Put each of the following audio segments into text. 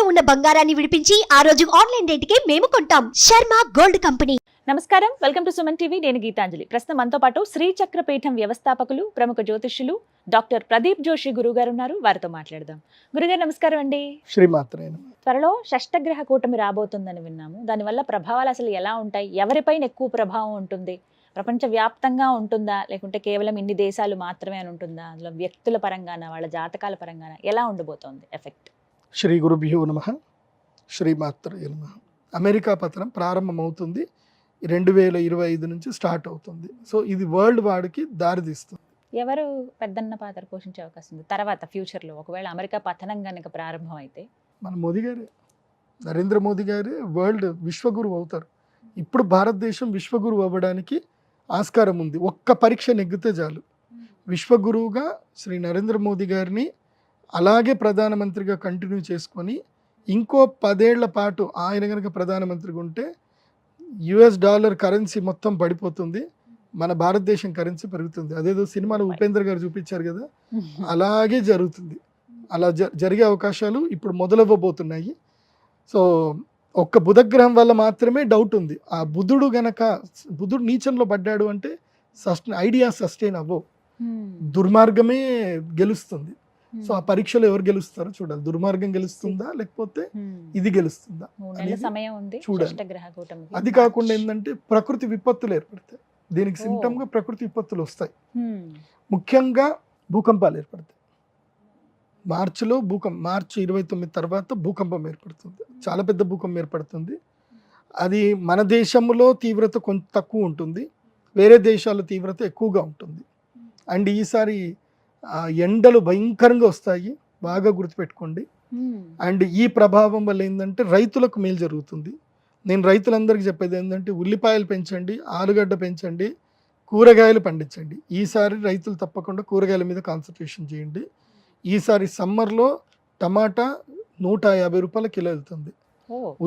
ఉన్న బంగారాన్ని విడిపించి ఆ రోజు ఆన్లైన్ రేటుకే మేము కొంటాం. Sharma gold company. నమస్కారం, వెల్కమ్ టు సుమన్ టీవీ. నేను గీతాంజలి. ప్రస్తుతం మనతో పాటు శ్రీచక్ర పీఠం వ్యవస్థాపకులు, ప్రముఖ జ్యోతిష్యులు డాక్టర్ ప్రదీప్ జోషి గురుగారు ఉన్నారు. వారితో మాట్లాడదాం. గురుగారు నమస్కారం అండి. శ్రీమాత్రే నమః. త్వరలో షష్టగ్రహ కూటమి రాబోతుందని విన్నాము. దానివల్ల ప్రభావాలు అసలు ఎలా ఉంటాయి? ఎవరిపైన ఎక్కువ ప్రభావం ఉంటుంది? ప్రపంచ వ్యాప్తంగా ఉంటుందా, లేకుంటే కేవలం ఇన్ని దేశాలు మాత్రమే అని ఉంటుందా? అందులో వ్యక్తుల పరంగాన, వాళ్ళ జాతకాల పరంగాన ఎలా ఉండబోతోంది ఎఫెక్ట్? శ్రీ గురుభ్యో నమః. శ్రీమాత్రే నమః. అమెరికా పతనం ప్రారంభమవుతుంది 2025 నుంచి స్టార్ట్ అవుతుంది. సో ఇది వరల్డ్ వార్కి దారితీస్తుంది. ఎవరు పెద్దన్న పాత్ర పోషించే అవకాశం ఉంది తర్వాత ఫ్యూచర్లో ఒకవేళ అమెరికా పతనం కనుక ప్రారంభం అయితే? మన మోదీ గారే, నరేంద్ర మోదీ గారే వరల్డ్ విశ్వగురువు అవుతారు. ఇప్పుడు భారతదేశం విశ్వగురువు అవ్వడానికి ఆస్కారం ఉంది. ఒక్క పరీక్ష నెగ్గితే చాలు. విశ్వగురువుగా శ్రీ నరేంద్ర మోదీ గారిని అలాగే ప్రధానమంత్రిగా కంటిన్యూ చేసుకొని ఇంకో 10 ఏళ్ల పాటు ఆయన కనుక ప్రధానమంత్రిగా ఉంటే $US కరెన్సీ మొత్తం పడిపోతుంది, మన భారతదేశం కరెన్సీ పెరుగుతుంది. అదేదో సినిమాలో ఉపేంద్ర గారు చూపించారు కదా, అలాగే జరుగుతుంది. అలా జరిగే అవకాశాలు ఇప్పుడు మొదలవ్వబోతున్నాయి. సో ఒక్క బుధగ్రహం వల్ల మాత్రమే డౌట్ ఉంది. ఆ బుధుడు నీచంలో పడ్డాడు అంటే ఐడియా సస్టైన్ అవ్వవు, దుర్మార్గమే గెలుస్తుంది. సో ఆ పరీక్షలో ఎవరు గెలుస్తారో చూడాలి. దుర్మార్గం గెలుస్తుందా లేకపోతే ఇది గెలుస్తుందా చూడాలి. అది కాకుండా ఏంటంటే ప్రకృతి విపత్తులు ఏర్పడతాయి. దీనికి సిమ్టమ్ గా ప్రకృతి విపత్తులు వస్తాయి. ముఖ్యంగా భూకంపాలు ఏర్పడతాయి. మార్చిలో మార్చి 29 తర్వాత భూకంపం ఏర్పడుతుంది. చాలా పెద్ద భూకంపం ఏర్పడుతుంది. అది మన దేశంలో తీవ్రత కొంచెం తక్కువ ఉంటుంది, వేరే దేశాల తీవ్రత ఎక్కువగా ఉంటుంది. అండ్ ఈసారి ఎండలు భయంకరంగా వస్తాయి, బాగా గుర్తుపెట్టుకోండి. అండ్ ఈ ప్రభావం వల్ల ఏంటంటే రైతులకు మేలు జరుగుతుంది. నేను రైతులందరికీ చెప్పేది ఏంటంటే ఉల్లిపాయలు పెంచండి, ఆలుగడ్డ పెంచండి, కూరగాయలు పండించండి. ఈసారి రైతులు తప్పకుండా కూరగాయల మీద కాన్సన్ట్రేషన్ చేయండి. ఈసారి సమ్మర్లో టమాటా 150 రూపాయల కిలో వెళ్తుంది,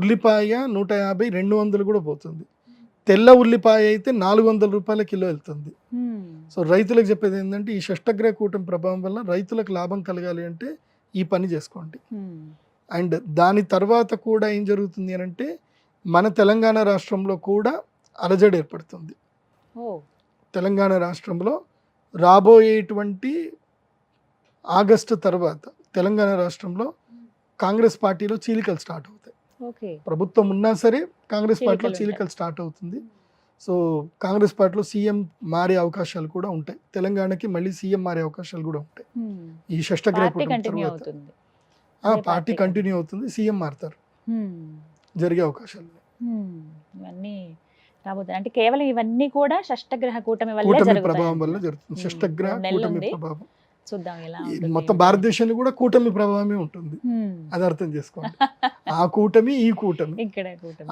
ఉల్లిపాయ 150, 200 కూడా పోతుంది. తెల్ల ఉల్లిపాయ అయితే 400 రూపాయల కిలో వెళ్తుంది. సో రైతులకు చెప్పేది ఏంటంటే ఈ షష్టగ్రహ కూటమి ప్రభావం వల్ల రైతులకు లాభం కలగాలి అంటే ఈ పని చేసుకోండి. అండ్ దాని తర్వాత కూడా ఏం జరుగుతుంది అని అంటే మన తెలంగాణ రాష్ట్రంలో కూడా అలజడి ఏర్పడుతుంది. తెలంగాణ రాష్ట్రంలో రాబోయేటువంటి ఆగస్టు తర్వాత తెలంగాణ రాష్ట్రంలో కాంగ్రెస్ పార్టీలో చీలికలు స్టార్ట్ అవుతాయి. ప్రభుత్వం ఉన్నా సరే కాంగ్రెస్ పార్టీలో చీలికలు స్టార్ట్ అవుతుంది. సో కాంగ్రెస్ పార్టీలో సీఎం మారే అవకాశాలు కూడా ఉంటాయి. తెలంగాణకి మళ్ళీ సీఎం మారే అవకాశాలు కూడా ఉంటాయి. ఈ షష్టగ్రహ పార్టీ కంటిన్యూ అవుతుంది, సీఎం మారుతారు, జరిగే అవకాశాలు ఇవన్నీ రాబోతున్నాయి. అంటే కేవలం ఇవన్నీ కూడా షష్టగ్రహ కూటమి ప్రభావం వల్ల జరుగుతుంది. షష్టగ్రహ కూటమి ప్రభావం చూద్దాం ఎలా మొత్తం భారతదేశంలో కూడా కూటమి ప్రభావమే ఉంటుంది. అది అర్థం చేసుకోండి. ఆ కూటమి ఈ కూటమి,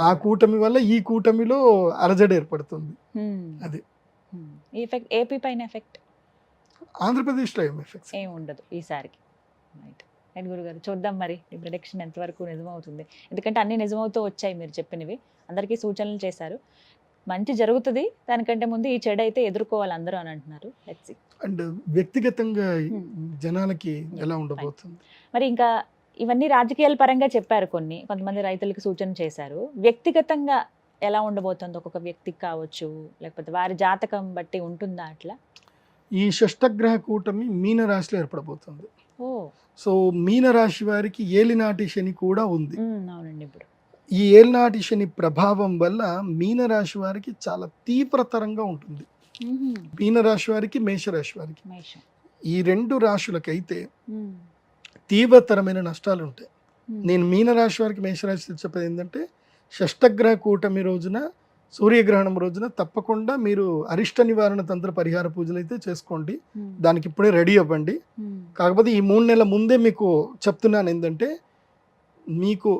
ఆ కూటమి వల్ల ఈ కూటమిలో అలజడి ఏర్పడుతుంది. అది ఏపీ పైన ఎఫెక్ట్, ఆంధ్రప్రదేశ్లో ఏం ఎఫెక్ట్ ఏం ఉండదు ఈసారికి. గురుగారు చూద్దాం మరి ఈ ప్రిడిక్షన్ ఎంతవరకు నిజమవుతుంది. ఎందుకంటే అన్ని నిజమవుతూ వచ్చాయి, మీరు చెప్పినవి అందరికీ సూచనలు చేశారు. మంచి జరుగుతుంది, దానికంటే ముందు ఈ చెడు అయితే ఎదుర్కోవాలి అందరూ అని అంటున్నారు. అండ్ వ్యక్తిగతంగా జనాలకి ఎలా ఉండబోతుంది మరి? ఇంకా ఇవన్నీ రాజకీయాల పరంగా చెప్పారు, కొంతమంది రైతులకు సూచన చేశారు. వ్యక్తిగతంగా ఎలా ఉండబోతుంది? ఒక్కొక్క వ్యక్తికి కావచ్చు, లేకపోతే వారి జాతకం బట్టి ఉంటుందా అట్లా? ఈ షష్టగ్రహ కూటమి మీన రాశిలో ఏర్పడబోతుంది. సో మీన రాశి వారికి ఏలినాటి శని కూడా ఉంది. అవునండి. ఇప్పుడు ఈ ఏలినాటి శని ప్రభావం వల్ల మీనరాశి వారికి చాలా తీవ్రతరంగా ఉంటుంది. మీనరాశి వారికి, మేషరాశి వారికి, ఈ 2 రాశులకైతే తీవ్రతరమైన నష్టాలు ఉంటాయి. నేను మీనరాశి వారికి, మేషరాశి చెప్పేది ఏంటంటే షష్టగ్రహ కూటమి రోజున, సూర్యగ్రహణం రోజున తప్పకుండా మీరు అరిష్ట నివారణ తంత్ర పరిహార పూజలు అయితే చేసుకోండి. దానికి ఇప్పుడే రెడీ అవ్వండి. కాకపోతే ఈ 3 నెలల ముందే మీకు చెప్తున్నాను ఏంటంటే మీకు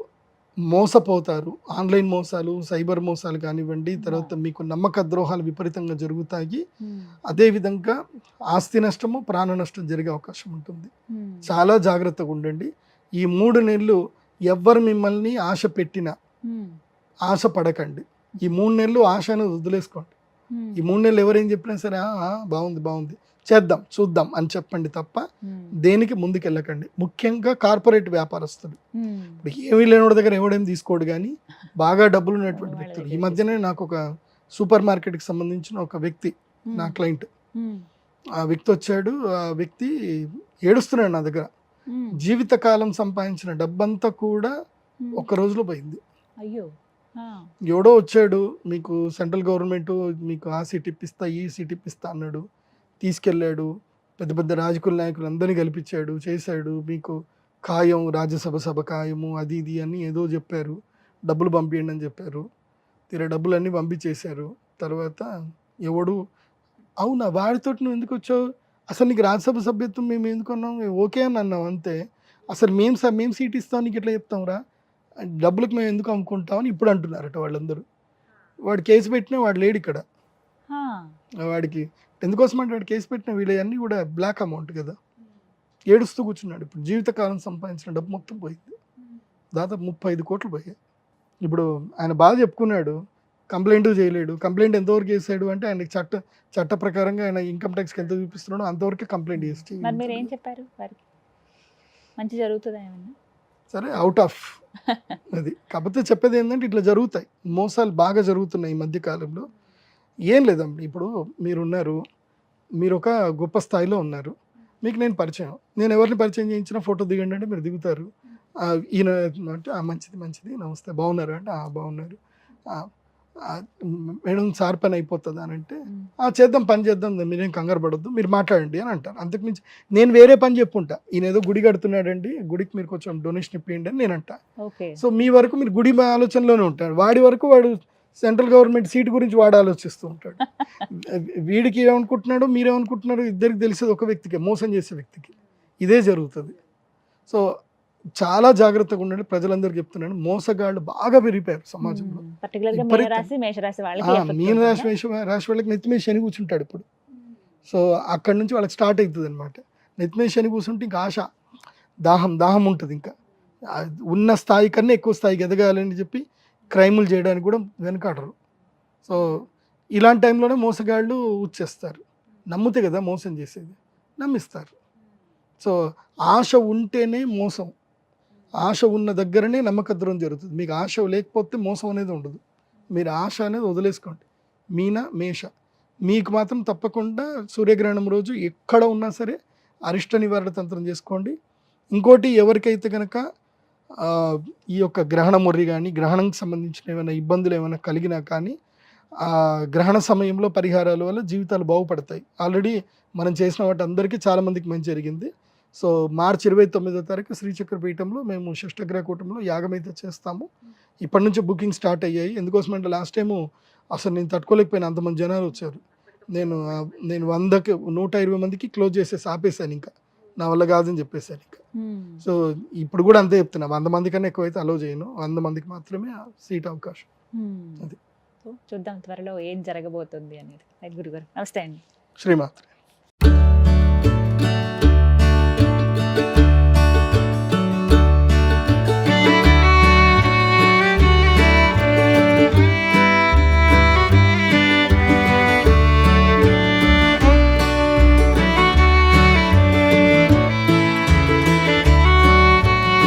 మోసపోతారు. ఆన్లైన్ మోసాలు, సైబర్ మోసాలు కానివ్వండి, తర్వాత మీకు నమ్మక ద్రోహాలు విపరీతంగా జరుగుతాయి. అదేవిధంగా ఆస్తి నష్టము, ప్రాణ నష్టం జరిగే అవకాశం ఉంటుంది. చాలా జాగ్రత్తగా ఉండండి. ఈ 3 నెలలు ఎవ్వరు మిమ్మల్ని ఆశ పెట్టినా ఆశ పడకండి. ఈ 3 నెలలు ఆశ అనేది వదిలేసుకోండి. ఈ 3 నెలలు ఎవరేం చెప్పినా సరే బాగుంది చేద్దాం చూద్దాం అని చెప్పండి తప్ప దేనికి ముందుకు వెళ్ళకండి. ముఖ్యంగా కార్పొరేట్ వ్యాపారస్తులు, ఇప్పుడు ఏమీ లేనివాడి దగ్గర ఎవడేం తీసుకోడు, కానీ బాగా డబ్బులు ఉన్నటువంటి వ్యక్తులు. ఈ మధ్యనే నాకు ఒక సూపర్ మార్కెట్కి సంబంధించిన ఒక వ్యక్తి నా క్లయింట్, ఆ వ్యక్తి వచ్చాడు. ఆ వ్యక్తి ఏడుస్తున్నాడు నా దగ్గర. జీవితకాలం సంపాదించిన డబ్బంతా కూడా ఒక్క రోజులో పోయింది. అయ్యో. ఎవడో వచ్చాడు, మీకు సెంట్రల్ గవర్నమెంట్ మీకు ఆ సీట్ ఇప్పిస్తా ఈ సీట్ ఇప్పిస్తా అన్నాడు, తీసుకెళ్ళాడు. పెద్ద పెద్ద రాజకీయ నాయకులు అందరినీ కల్పించాడు, చేశాడు. మీకు ఖాయం, రాజ్యసభ ఖాయము, అది ఇది అని ఏదో చెప్పారు, డబ్బులు పంపించండి అని చెప్పారు. తీరా డబ్బులన్నీ పంపించేశారు. తర్వాత ఎవడు, అవునా వాడితో నువ్వు ఎందుకు వచ్చావు, అసలు నీకు రాజ్యసభ సభ్యత్వం మేము ఎందుకు అన్నాం, మేము ఓకే అని అన్నాం అంతే, అసలు మేము సీట్ ఇస్తాం నీకు ఎట్లా చెప్తాం రా, డబ్బులకు మేము ఎందుకు అమ్ముకుంటామని ఇప్పుడు అంటున్నారట వాళ్ళందరూ. వాడు కేసు పెట్టినా వాడు లేడు ఇక్కడ. వాడికి ఎందుకోసం అంటే వాడు కేసు పెట్టిన వీళ్ళన్నీ కూడా బ్లాక్ అమౌంట్ కదా, ఏడుస్తూ కూర్చున్నాడు. ఇప్పుడు జీవితకాలం సంపాదించిన డబ్బు మొత్తం పోయింది, దాదాపు 35 కోట్లు పోయాయి. ఇప్పుడు ఆయన బాగా చెప్పుకున్నాడు, కంప్లైంట్ చేయలేడు. కంప్లైంట్ ఎంతవరకు చేశాడు అంటే ఆయనకి చట్ట ప్రకారంగా ఆయన ఇన్కమ్ ట్యాక్స్కి ఎంత చూపిస్తున్నాడో అంతవరకే కంప్లైంట్ చేసి. మరి మీరు ఏం చెప్పారు వారికి, మంచి జరుగుతుందా ఏమన్నా? సరే అవుట్ ఆఫ్ అది. కాకపోతే చెప్పేది ఏంటంటే ఇట్లా జరుగుతాయి, మోసాలు బాగా జరుగుతున్నాయి ఈ మధ్యకాలంలో. ఏం లేదండి, ఇప్పుడు మీరున్నారు, మీరు ఒక గొప్ప స్థాయిలో ఉన్నారు, మీకు నేను పరిచయం, నేను ఎవరిని పరిచయం చేయించినా ఫోటో దిగండి అంటే మీరు దిగుతారు. ఈయన అంటే మంచిది నమస్తే బాగున్నారు అంటే బాగున్నారు, మేడం సార్ పని అయిపోతుందా అని అంటే చేద్దాం పని చేద్దాం మీరేం కంగారు పడొద్దు మీరు మాట్లాడండి అని అంటారు. అంతకుమించి నేను వేరే పని చెప్పుంటా, ఈయన ఏదో గుడి కడుతున్నాడండి, గుడికి మీరు కొంచెం డొనేషన్ ఇప్పియండి అని నేను అంటా. సో మీ వరకు మీరు గుడి ఆలోచనలోనే ఉంటాడు, వాడి వరకు వాడు సెంట్రల్ గవర్నమెంట్ సీట్ గురించి వాడు ఆలోచిస్తూ ఉంటాడు. వీడికి ఏమనుకుంటున్నాడో మీరేమనుకుంటున్నారో ఇద్దరికి తెలిసేది ఒక వ్యక్తికి, మోసం చేసే వ్యక్తికి. ఇదే జరుగుతుంది. సో చాలా జాగ్రత్తగా ఉండండి. ప్రజలందరికీ చెప్తున్నాను, మోసగాళ్ళు బాగా పెరిగిపోయారు సమాజంలో. మీనరాశి వాళ్ళకి నెత్తి మీద శని కూర్చుంటాడు ఇప్పుడు. సో అక్కడి నుంచి వాళ్ళకి స్టార్ట్ అవుతుంది అనమాట. నెత్తి మీద శని కూర్చుంటే ఇంకా ఆశ, దాహం ఉంటుంది. ఇంకా ఉన్న స్థాయి కన్నా ఎక్కువ స్థాయికి ఎదగాలని చెప్పి క్రైములు చేయడానికి కూడా వెనకాడరు. సో ఇలాంటి టైంలోనే మోసగాళ్ళు వచ్చేస్తారు. నమ్మితే కదా మోసం చేసేది, నమ్మిస్తారు. సో ఆశ ఉంటేనే మోసం, ఆశ ఉన్న దగ్గరనే నమ్మకద్రోహం జరుగుతుంది. మీకు ఆశ లేకపోతే మోసం అనేది ఉండదు. మీరు ఆశ అనేది వదిలేసుకోండి. మీన మేష మీకు మాత్రం తప్పకుండా సూర్యగ్రహణం రోజు ఎక్కడ ఉన్నా సరే అరిష్ట నివారణ తంత్రం చేసుకోండి. ఇంకోటి, ఎవరికైతే కనుక ఈ యొక్క గ్రహణ మొర్రి కానీ గ్రహణంకి సంబంధించిన ఏమైనా ఇబ్బందులు ఏమైనా కలిగినా కానీ గ్రహణ సమయంలో పరిహారాల వల్ల జీవితాలు బాగుపడతాయి. ఆల్రెడీ మనం చేసిన వాటి అందరికీ చాలామందికి మంచి జరిగింది. సో మార్చి 29వ తారీఖు శ్రీచక్రపీఠంలో మేము షష్టగ్రహ కూటంలో యాగం అయితే చేస్తాము. ఇప్పటి నుంచి బుకింగ్ స్టార్ట్ అయ్యాయి. ఎందుకోసం అంటే లాస్ట్ టైము అసలు నేను తట్టుకోలేకపోయినా, అంతమంది జనాలు వచ్చారు. నేను 120 మందికి క్లోజ్ చేసేసి ఆపేశాను, ఇంకా నా వల్ల కాదని చెప్పేశాను ఇంకా. సో ఇప్పుడు కూడా అంతే చెప్తున్నా, 100 మంది కన్నా ఎక్కువైతే అలో చేయను, 100 మందికి మాత్రమే సీట్ అవకాశం. అది చూద్దాం త్వరలో ఏం జరగబోతుంది అనేది. గురుగారు నమస్తే అండి. శ్రీమాత్రే.